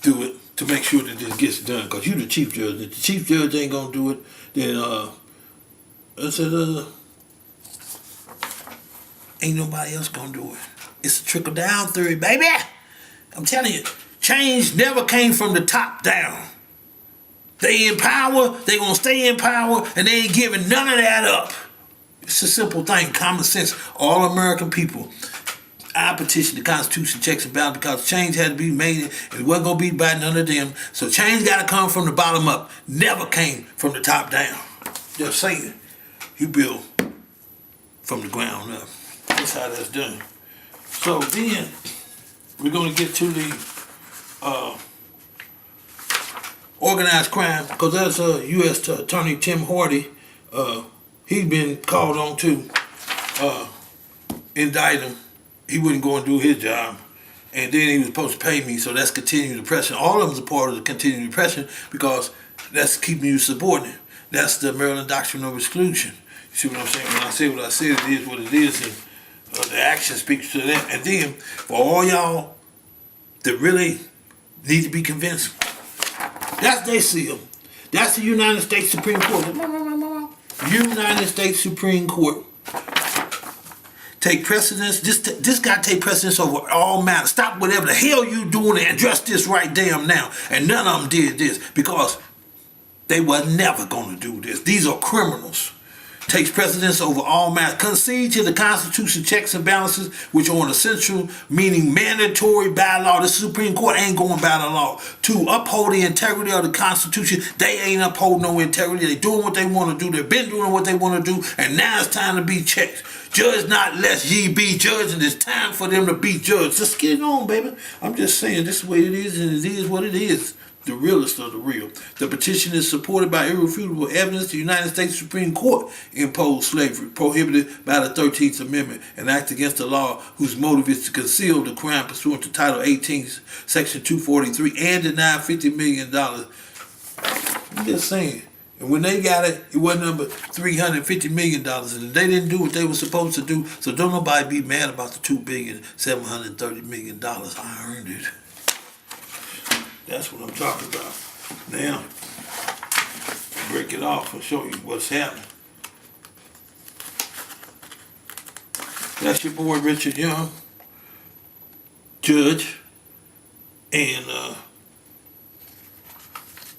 do it, to make sure that this gets done. Because you're the chief judge. If the chief judge ain't going to do it, then I said, ain't nobody else going to do it. It's a trickle-down theory, baby. I'm telling you. Change never came from the top down. They in power, they gonna stay in power, and they ain't giving none of that up. It's a simple thing, common sense. All American people, I petition the Constitution, checks and balances, because change had to be made, and it wasn't gonna be by none of them. So change gotta come from the bottom up. Never came from the top down. Just saying, you build from the ground up. That's how that's done. So then, we're gonna get to the organized crime, because that's U.S. Attorney Tim Hardy. He's been called on to indict him. He wouldn't go and do his job, and then he was supposed to pay me. So that's continued oppression. All of them is a part of the continued oppression because that's keeping you subordinate. That's the Maryland doctrine of exclusion. You see what I'm saying? When I say what I said, it is what it is, and the action speaks to that. And then for all y'all that really need to be convinced, that's they see them. That's the United States Supreme Court. United States Supreme Court. Take precedence. This got to take precedence over all matters. Stop whatever the hell you doing and address this right damn now. And none of them did this because they were never going to do this. These are criminals. Takes precedence over all matters. Concede to the Constitution, checks and balances, which are an essential, meaning mandatory by law. The Supreme Court ain't going by the law. To uphold the integrity of the Constitution, they ain't uphold no integrity. They doing what they want to do. They've been doing what they want to do, and now it's time to be checked. Judge not lest ye be judged, and it's time for them to be judged. Just get it on, baby. I'm just saying this is the way it is, and it is what it is. The realest of the real. The petition is supported by irrefutable evidence. The United States Supreme Court imposed slavery, prohibited by the 13th Amendment, an act against the law whose motive is to conceal the crime pursuant to Title 18, Section 243, and deny $50 million. I'm just saying, And when they got it, it wasn't number $350 million, and they didn't do what they were supposed to do. So don't nobody be mad about the $2,730,000,000. I earned it. That's what I'm talking about. Now, break it off and show you what's happening. That's your boy Richard Young, judge, and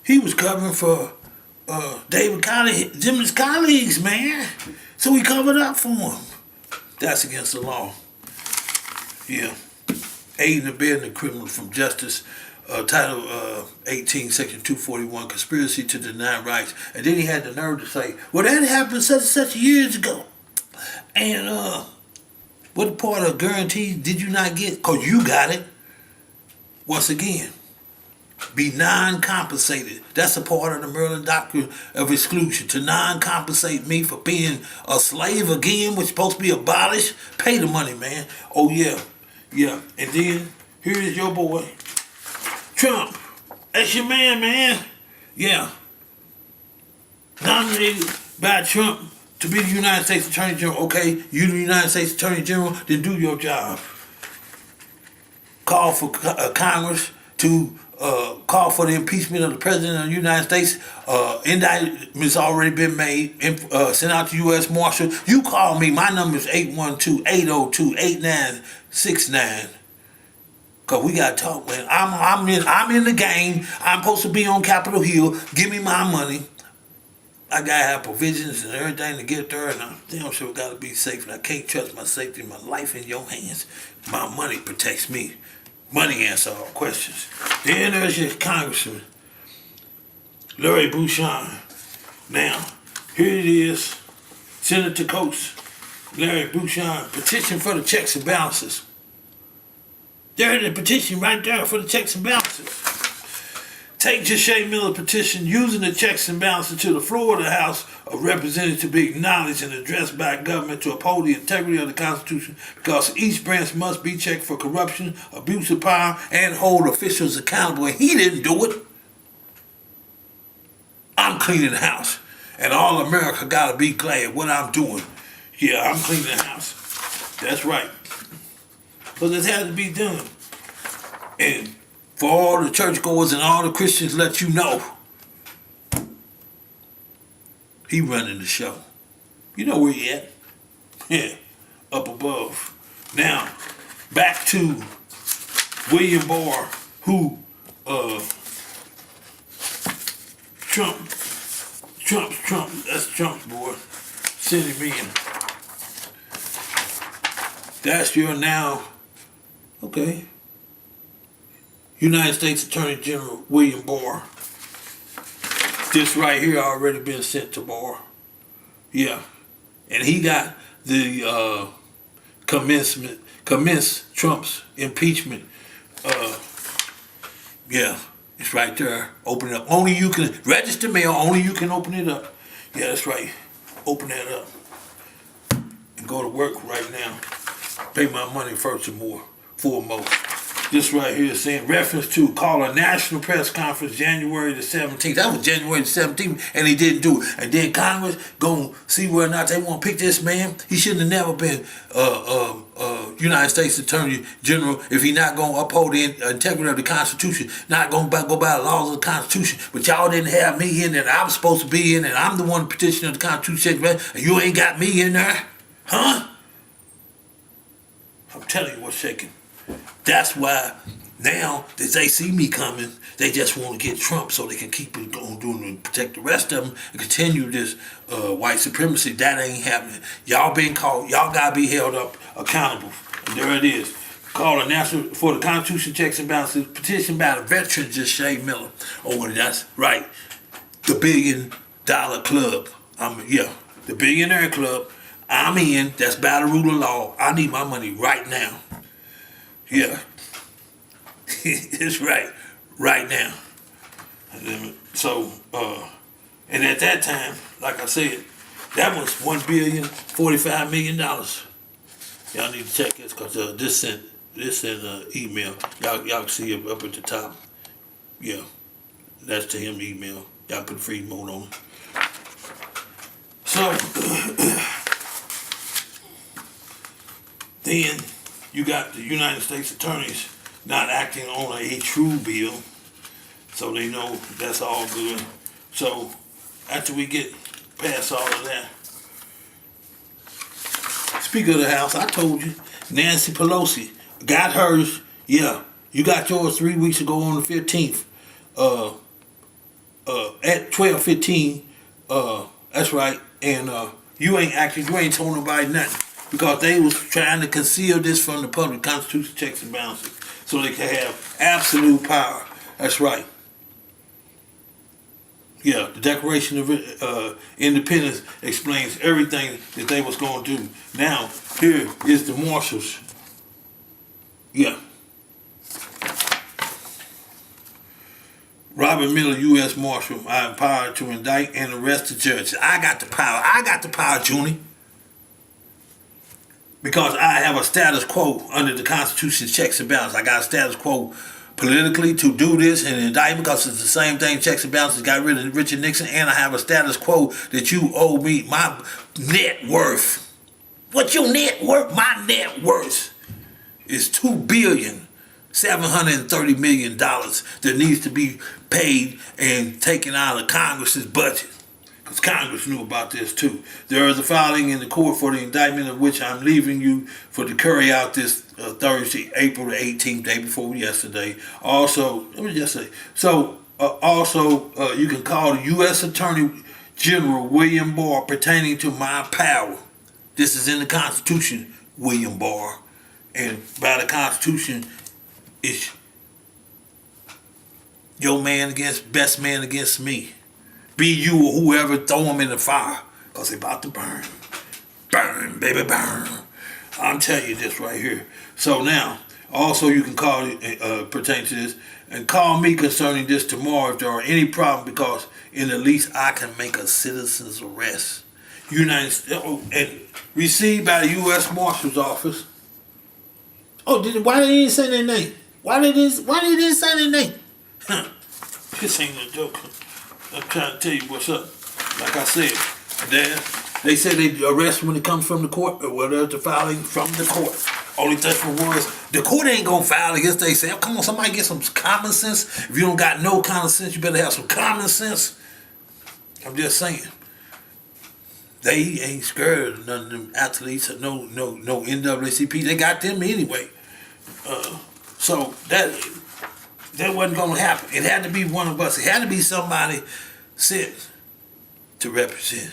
he was covering for David Colley, Jimmy's colleagues, man. So he covered up for him. That's against the law. Yeah. Aiding and abetting a criminal from justice. Title 18, Section 241, conspiracy to deny rights. And then he had the nerve to say, well, that happened such and such years ago. And what part of guarantee did you not get? Because you got it. Once again, be non-compensated. That's a part of the Maryland Doctrine of Exclusion. To non-compensate me for being a slave again, which is supposed to be abolished. Pay the money, man. Oh, yeah. Yeah. And then, here is your boy, Trump. That's your man. Yeah. Nominated by Trump to be the United States Attorney General. Okay, you the United States Attorney General, then do your job. Call for Congress to call for the impeachment of the President of the United States. Indictment's already been made, sent out to U.S. Marshal. You call me. My number is 812-802-8969. Cause we gotta talk, man. I'm in the game. I'm supposed to be on Capitol Hill. Give me my money. I gotta have provisions and everything to get there, and I'm damn sure gotta be safe. And I can't trust my safety, my life in your hands. My money protects me. Money answers all questions. Then there's your Congressman, Larry Bouchon. Now, here it is. Senator Coates, Larry Bouchon, petition for the checks and balances. There's the petition right there for the checks and balances. Take Jesha Miller petition using the checks and balances to the floor of the House of Representatives to be acknowledged and addressed by government to uphold the integrity of the Constitution, because each branch must be checked for corruption, abuse of power, and hold officials accountable. And he didn't do it. I'm cleaning the house. And all America gotta be glad what I'm doing. Yeah, I'm cleaning the house. That's right. Because it has to be done. And for all the churchgoers and all the Christians, let you know, he running the show. You know where he at? Yeah, up above. Now, back to William Barr, who Trump, that's Trump's boy, sent him in. That's your now, okay, United States Attorney General William Barr. This right here already been sent to Barr. Yeah. And he got the commence Trump's impeachment. Yeah, it's right there. Open it up. Only you can register mail, only you can open it up. Yeah, that's right. Open that up. And go to work right now. Pay my money first and foremost. This right here is saying reference to call a national press conference January the 17th. That was January the 17th, and he didn't do it. And then Congress gonna see whether or not they want to pick this man. He shouldn't have never been United States Attorney General if he not gonna uphold the integrity of the Constitution, not gonna go by the laws of the Constitution. But y'all didn't have me in, and I was supposed to be in, and I'm the one petitioning the Constitution, and you ain't got me in there, huh? I'm telling you what's shaking. That's why now that they see me coming, they just want to get Trump so they can keep it going, doing and protect the rest of them and continue this white supremacy. That ain't happening. Y'all been called. Y'all gotta be held up accountable. And there it is. Call a national for the Constitution checks and balances petition by the veteran Jesha Miller. Oh, and that's right. The $1 billion club. The billionaire club. I'm in. That's by the rule of law. I need my money right now. Yeah. It's right now. So, and at that time, like I said, that was $1,045,000,000. Y'all need to check this because this sent email. Y'all can see it up at the top. Yeah, that's to him email. Y'all put free mode on it. So, then you got the United States attorneys not acting on a true bill, so they know that's all good. So, after we get past all of that, Speaker of the House, I told you, Nancy Pelosi got hers. Yeah, you got yours 3 weeks ago on the 15th. At 12:15. That's right. And you ain't told nobody nothing because they was trying to conceal this from the public. Constitution, checks and balances, so they can have absolute power. That's right. Yeah, the Declaration of Independence explains everything that they was going to do. Now, here is the marshals. Yeah. Robert Miller, U.S. Marshal, I am empowered to indict and arrest the judge. I got the power. I got the power, Junie. Because I have a status quo under the Constitution's checks and balances. I got a status quo politically to do this and indict because it's the same thing. Checks and balances got rid of Richard Nixon, and I have a status quo that you owe me my net worth. What's your net worth? My net worth is $2.730 billion that needs to be paid and taken out of Congress's budget. Because Congress knew about this too. There is a filing in the court for the indictment of which I'm leaving you for to carry out this Thursday, April the 18th, day before yesterday. Also, let me just say, so you can call the U.S. Attorney General William Barr pertaining to my power. This is in the Constitution, William Barr. And by the Constitution, it's your man against best man against me. Be you or whoever, throw them in the fire, because they about to burn. Burn, baby, burn. I'm telling you this right here. So now, also you can call pertain to this, and call me concerning this tomorrow if there are any problem, because in the least I can make a citizen's arrest. United States, and received by the U.S. Marshal's Office. Oh, why they didn't say their name? Why they didn't say their name? Huh. This ain't no joke. I'm trying to tell you what's up. Like I said, they said they arrest when it comes from the court, or whatever the filing from the court. Only difference was the court ain't gonna file against they say, come on, somebody get some common sense. If you don't got no common sense, you better have some common sense. I'm just saying. They ain't scared of none of them athletes or no NAACP. They got them anyway. So that wasn't gonna happen. It had to be one of us. It had to be somebody sent to represent.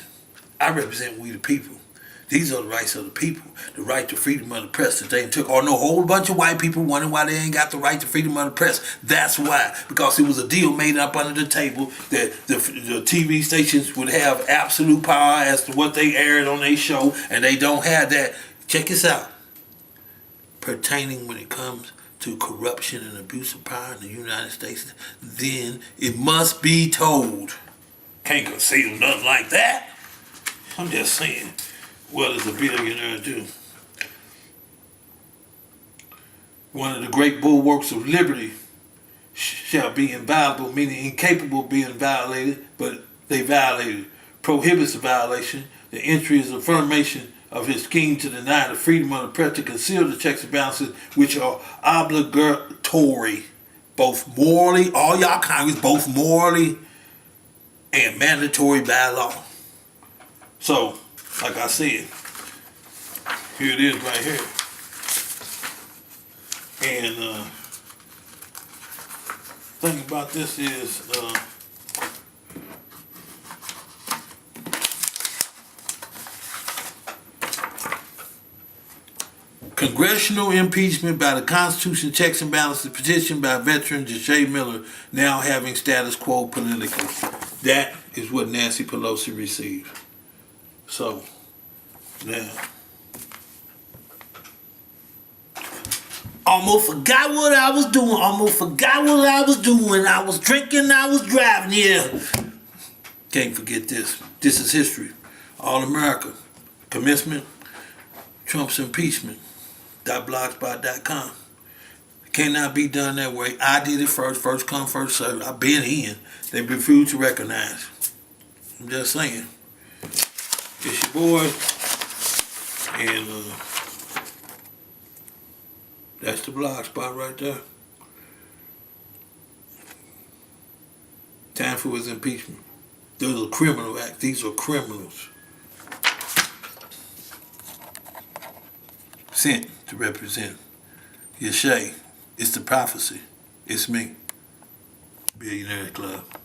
I represent we the people. These are the rights of the people. The right to freedom of the press that they took. Or no, a whole bunch of white people wondering why they ain't got the right to freedom of the press. That's why. Because it was a deal made up under the table that the TV stations would have absolute power as to what they aired on their show, and they don't have that. Check this out. Pertaining when it comes to corruption and abuse of power in the United States, then it must be told. Can't conceal nothing like that. I'm just saying. What does a billionaire do? One of the great bulwarks of liberty shall be inviolable, meaning incapable of being violated, but they violated. Prohibits the violation. The entry is affirmation of his scheme to deny the freedom of the press, to conceal the checks and balances which are obligatory, both morally, all y'all Congress, both morally and mandatory by law. So, like I said, here it is right here. And thing about this is congressional impeachment by the Constitution, checks and balances, petition by veteran Jesha Miller, now having status quo politically. That is what Nancy Pelosi received. So, now, almost forgot what I was doing. I was drinking, I was driving. Yeah. Can't forget this. This is history. All America. Commencement. Trump's impeachment. .blogspot.com. It cannot be done that way. I did it first. First come, first served. I've been in. They refuse to recognize. I'm just saying. It's your boy, and that's the blog spot right there. Time for his impeachment. Those are criminal acts. These are criminals sent to represent Yesha. It's the prophecy. It's me. Billionaires Club.